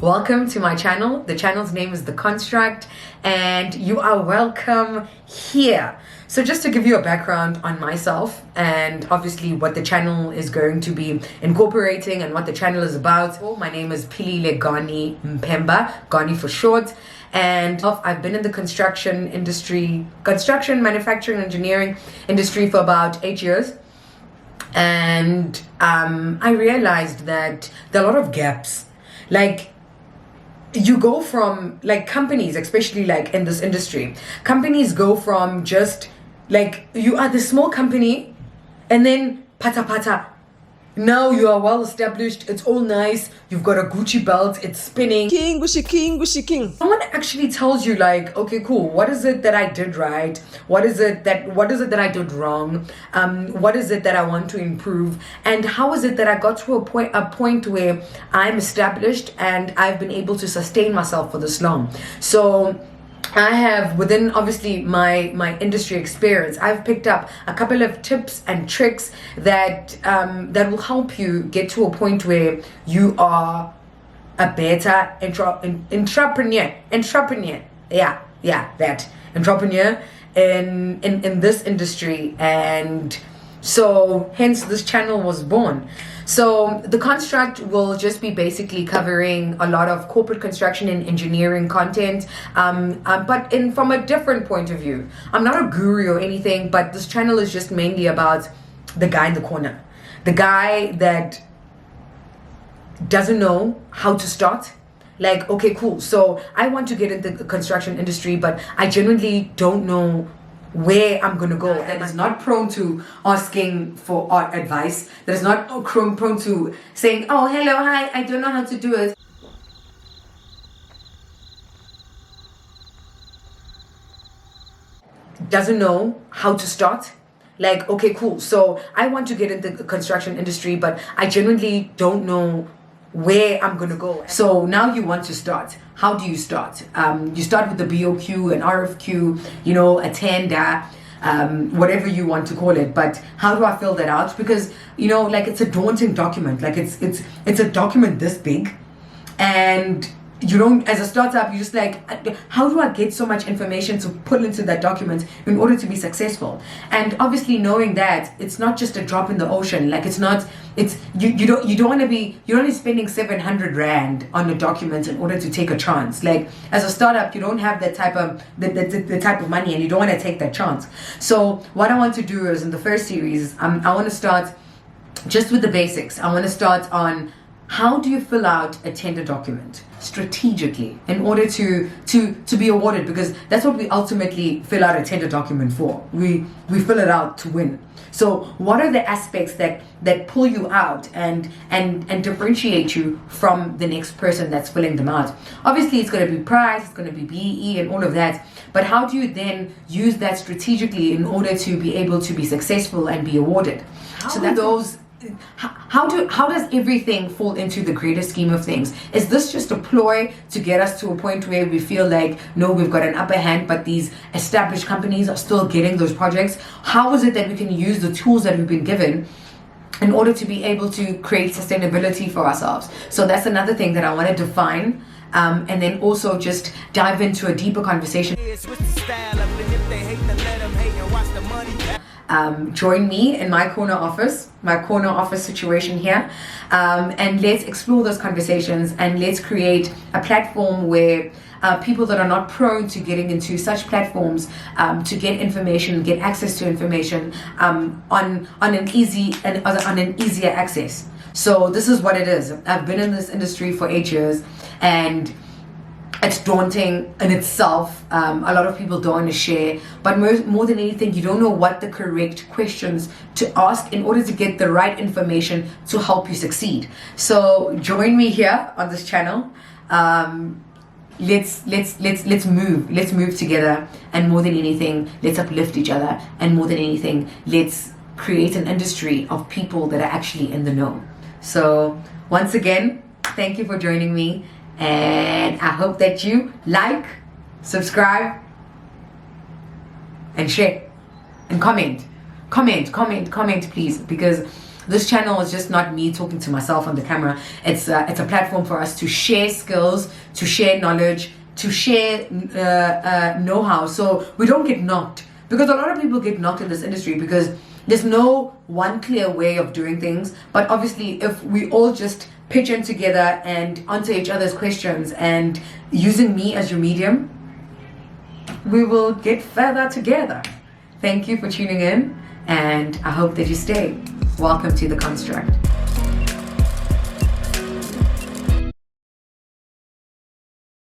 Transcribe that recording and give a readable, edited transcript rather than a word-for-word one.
Welcome to my channel. The channel's name is The Construct, and you are welcome here. So just to give you a background on myself and obviously what the channel is going to be incorporating and what the channel is about. My name is Philile Mphemba, Gani for short. And I've been in the construction industry, manufacturing, engineering industry for about 8 years. And I realized that there are a lot of gaps. Like, you go from, like, companies, especially like in this industry, companies go from just like, you are the small company and then pata pata. Now you are well established, it's all nice, you've got a Gucci belt, it's spinning. King, Gucci King, Gucci King. Someone actually tells you, like, okay, cool, what is it that I did right? What is it that I did wrong? What is it that I want to improve? And how is it that I got to a point where I'm established and I've been able to sustain myself for this long? So I have, within obviously my industry experience, I've picked up a couple of tips and tricks that that will help you get to a point where you are a better entrepreneur. That entrepreneur in this industry. And so hence this channel was born. So the Construct will just be basically covering a lot of corporate construction and engineering content, but from a different point of view. I'm not a guru or anything, but this channel is just mainly about the guy in the corner, the guy that doesn't know how to start. Like, okay, cool, so I want to get into the construction industry, but I genuinely don't know where I'm gonna go. That is not prone to asking for advice. That is not prone to saying, oh, hello, hi, I don't know how to do it. Doesn't know how to start. Like, okay, cool, so I want to get into the construction industry, but I genuinely don't know where I'm gonna go. So now you want to start. How do you start? You start with the BOQ, an RFQ, a tender, whatever you want to call it. But how do I fill that out? Because like, it's a daunting document. Like, it's a document this big, and you don't, as a startup, you're just like, how do I get so much information to put into that document in order to be successful? And obviously knowing that it's not just a drop in the ocean. Like, you don't want to be spending 700 Rand on a document in order to take a chance. Like, as a startup, you don't have that type of the type of money, and you don't want to take that chance. So what I want to do is, in the first series, I want to start just with the basics. I want to start on how do you fill out a tender document strategically in order to be awarded, because that's what we ultimately fill out a tender document for. We fill it out to win. So what are the aspects that pull you out and differentiate you from the next person that's filling them out? Obviously, it's going to be price, it's going to be BEE and all of that, but how do you then use that strategically in order to be able to be successful and be awarded? How does everything fall into the greater scheme of things? Is this just a ploy to get us to a point where we feel like, no, we've got an upper hand, but these established companies are still getting those projects? How is it that we can use the tools that we've been given in order to be able to create sustainability for ourselves? So that's another thing that I want to define, and then also just dive into a deeper conversation. Join me in my corner office situation here, and let's explore those conversations, and let's create a platform where people that are not prone to getting into such platforms to get information, get access to information on an easier access. So this is what it is. I've been in this industry for 8 years, and it's daunting in itself. A lot of people don't want to share, but more than anything, you don't know what the correct questions to ask in order to get the right information to help you succeed. So join me here on this channel. Let's move together, and more than anything, let's uplift each other, and more than anything, let's create an industry of people that are actually in the know. So once again, thank you for joining me. And I hope that you like, subscribe, and share, and comment, please, because this channel is just not me talking to myself on the camera. It's a platform for us to share skills, to share knowledge, to share know-how, so we don't get knocked. Because a lot of people get knocked in this industry because there's no one clear way of doing things. But obviously, if we all just pitch in together and answer each other's questions and using me as your medium, we will get further together. Thank you for tuning in, and I hope that you stay. Welcome to The Construct.